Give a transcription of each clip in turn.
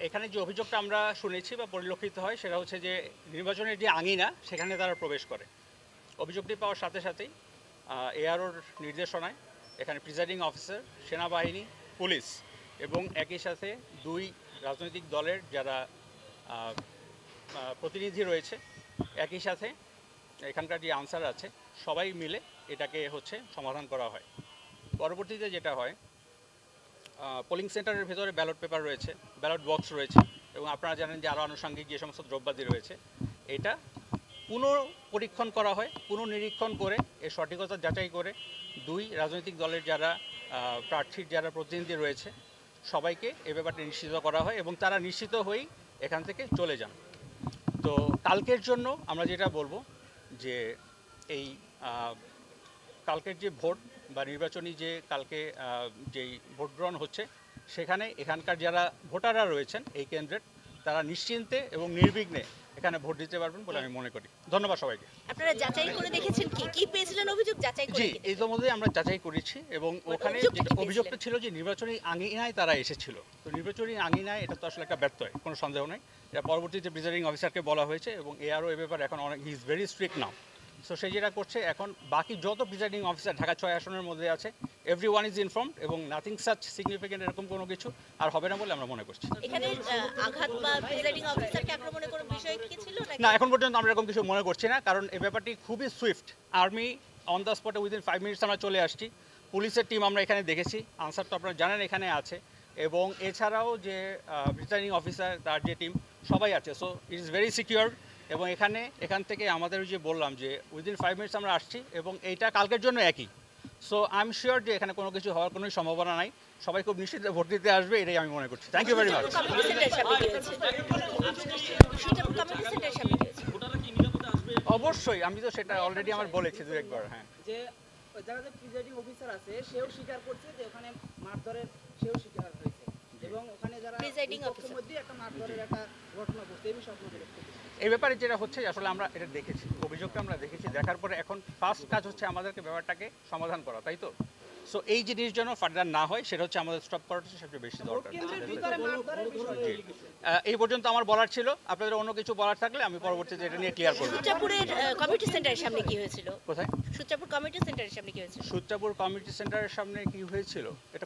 এখানে যে অভিযোগটা আমরা শুনেছি বা পরিলক্ষিত হয় সেটা হচ্ছে যে নির্বাচনের যে আঙিনা সেখানে তারা প্রবেশ করে। অভিযোগটি পাওয়ার সাথে সাথেই এআরওর নির্দেশনায় এখানে প্রিজাইডিং অফিসার, সেনাবাহিনী, পুলিশ এবং একই সাথে দুই রাজনৈতিক দলের যারা প্রতিনিধি রয়েছে, একই সাথে এখানকার যে আনসার আছে, সবাই মিলে এটাকে সমাধান করা হয়। পরবর্তীতে যেটা হয়, পোলিং সেন্টারের ভেতরে ব্যালট পেপার রয়েছে, ব্যালট বক্স রয়েছে এবং আপনারা জানেন যে আরও আনুষঙ্গিক যে সমস্ত দ্রব্যাদি রয়েছে, এটা পুনঃপরীক্ষণ করা হয়। পুনঃনিরীক্ষণ করে এর সঠিকতা যাচাই করে দুই রাজনৈতিক দলের যারা প্রার্থীর যারা প্রতিনিধি রয়েছে সবাইকে এ ব্যাপারটা নিশ্চিত করা হয় এবং তারা নিশ্চিত হয়েই এখান থেকে চলে যান। তো কালকের জন্য আমরা যেটা বলবো যে এই কালকের যে ভোট বা নির্বাচনী যে কালকে যেই ভোট গ্রহণ হচ্ছে সেখানে এখানকার যারা ভোটাররা রয়েছেন এই কেন্দ্রের তারা নিশ্চিন্তে এবং নির্বিঘ্নে এখানে ভোট দিতে পারবেন বলে আমি মনে করি। ধন্যবাদ সবাইকে। আপনারা যাচাই করে দেখেছেন কি পেয়েছিলেন অভিযোগ যাচাই করে? জি, এই মধ্যে আমরা যাচাই করেছি এবং ওখানে যেটা অভিযোগটা ছিল যে নির্বাচনী আঙিনায় তারা এসেছিল। তো নির্বাচনী আঙিনায় এটা তো আসলে একটা ব্যত্যয়, কোনো সন্দেহ নেই। এটা পরবর্তীতে প্রিজাইডিং অফিসারকে বলা হয়েছে এবং এআরও এ ব্যাপারে এখন অনেক he is very strict now. So সে যেটা করছে এখন বাকি যত প্রিজাইডিং অফিসার ঢাকা 6 আসনের মধ্যে আছে এভরি ওয়ান ইজ ইনফর্মড এবং নাথিং সাচ সিগনিফিকেন্ট এরকম কোনো কিছু আর হবে না বলে আমরা মনে করছি। এখানে আঘাত বা প্রিজাইডিং অফিসারকে আক্রমণের কোনো বিষয় কি ছিল নাকি? না, এখন পর্যন্ত আমরা এরকম কিছু মনে করছি না, কারণ এই ব্যাপারটি খুবই সুইফট। আর্মি অন দ্য স্পটে উইদিন 5 মিনিটস আমরা চলে আসছি। পুলিশের টিম আমরা এখানে দেখেছি, আনসার তো আপনারা জানেন এখানে আছে এবং এছাড়াও যে প্রিজাইডিং অফিসার তার যে টিম সবাই আছে। So it is very secure এবং এখান থেকে আমাদের যে বললাম যে উইদিন 5 মিনিটস আমরা আসছি এবং এইটা কালকের জন্য একই। সো আই এম শিওর যে এখানে কোনো কিছু হওয়ার কোনো সম্ভাবনা নাই। সবাই খুব নিশ্চিত ভোট দিতে আসবে, এটাই আমি মনে করছি। Thank you very much. অবশ্যই, আমি তো সেটা অলরেডি আমার বলেছি দু একবার। হ্যাঁ, যে যারা যে প্রিজাইডিং অফিসার আছে সেও স্বীকার করছে যে ওখানে মারধরের সেও স্বীকার হয়েছে এবং ওখানে যারা প্রিজাইডিং অফিসার মধ্যে একটা মারধরের একটা ঘটনা ঘটছে এই বিষয়ে আপনাদের এই ব্যাপারে যেটা হচ্ছে আসলে আমরা এটা দেখেছি, অভিযোগটা আমরা দেখেছি, দেখার পরে এখন ফার্স্ট কাজ হচ্ছে আমাদেরকে ব্যাপারটাকে সমাধান করা, তাই তো? সো এই জিনিস যেন ফার্দার না হয় সেটা হচ্ছে আমাদের স্টপ করাটা সবচেয়ে বেশি দরকার। এই পর্যন্ত আমার বলার ছিল। আপনাদের অন্য কিছু বলার থাকলে আমি পরবর্তীতে এটা নিয়ে ক্লিয়ার করব। সূত্রাপুরের কমিউনিটি সেন্টারের সামনে কি হয়েছিল? কোথায়? সূত্রাপুর কমিউনিটি সেন্টারের সামনে কি হয়েছিল? সূত্রাপুর কমিউনিটি সেন্টারের সামনে কি হয়েছিল? এটা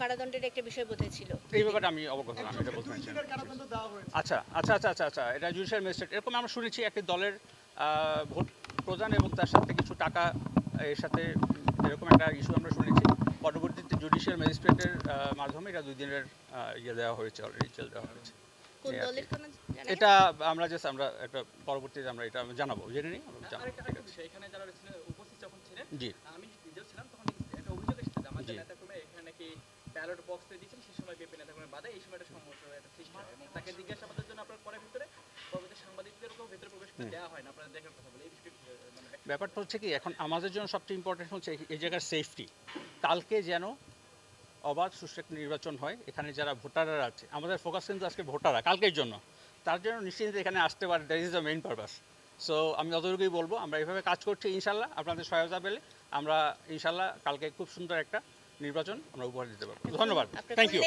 কারাদণ্ডের একটা বিষয় বোধহয় ছিল। এই ব্যাপারে আমি অবগত না, আমি এটা বলতে পারছি না। আচ্ছা, এটা জুডিশিয়াল ম্যাজিস্ট্রেট, এরকম আমরা শুনেছি একটি দলের ভোট প্রদান এবং তার সাথে কিছু টাকা এর সাথে এরকম একটা ইস্যু আমরা শুনেছি। পরবর্তীতে জুডিশিয়াল ম্যাজিস্ট্রেটের মাধ্যমে এটা 2 দিনের দেওয়া হয়েছে, অলরেডি জেল দেওয়া হয়েছে। কোন দলের কোন এটা আমরা একটা পরবর্তীতে আমরা এটা জানাবো, জেনে নিই আমরা জানাবো। ঠিক আছে, এখানে যারা উপস্থিত যখন ছিলেন, জি, আমি নিজেও ছিলাম, তখন একটা অভিযোগ এসেছে যে আমাদের নেতাকর্মী এখানে নাকি ব্যালট বক্সে দিয়েছেন, সেই সময় বিএনপি নেতাকর্মী বাধা, এই সময় একটা সমস্যা একটা সৃষ্টি হয় এবং তাকে জিজ্ঞাসাবাদের জন্য আপনার পরে ভিতরে পরবর্তী সাংবাদিকদেরকেও ভিতরে প্রবেশ করতে দেওয়া হয় না। আপনারা দেখার কথা বলে এই বিষয়টি ব্যাপারটা হচ্ছে কি, এখন আমাদের জন্য সবচেয়ে ইম্পর্টেন্ট হচ্ছে এই জায়গার সেফটি। কালকে যেন অবাধ সুষ্ঠু নির্বাচন হয়, এখানে যারা ভোটাররা আছে, আমাদের ফোকাস কিন্তু আজকে ভোটাররা, কালকের জন্য তার জন্য নিশ্চিন্তে এখানে আসতে পারে, that is the main purpose. So আমি অতটুকুই বলবো, আমরা এইভাবে কাজ করছি। ইনশাল্লাহ আপনাদের সহায়তা পেলে আমরা ইনশাল্লাহ কালকে খুব সুন্দর একটা নির্বাচন আমরা উপহার দিতে পারবো। ধন্যবাদ, থ্যাংক ইউ।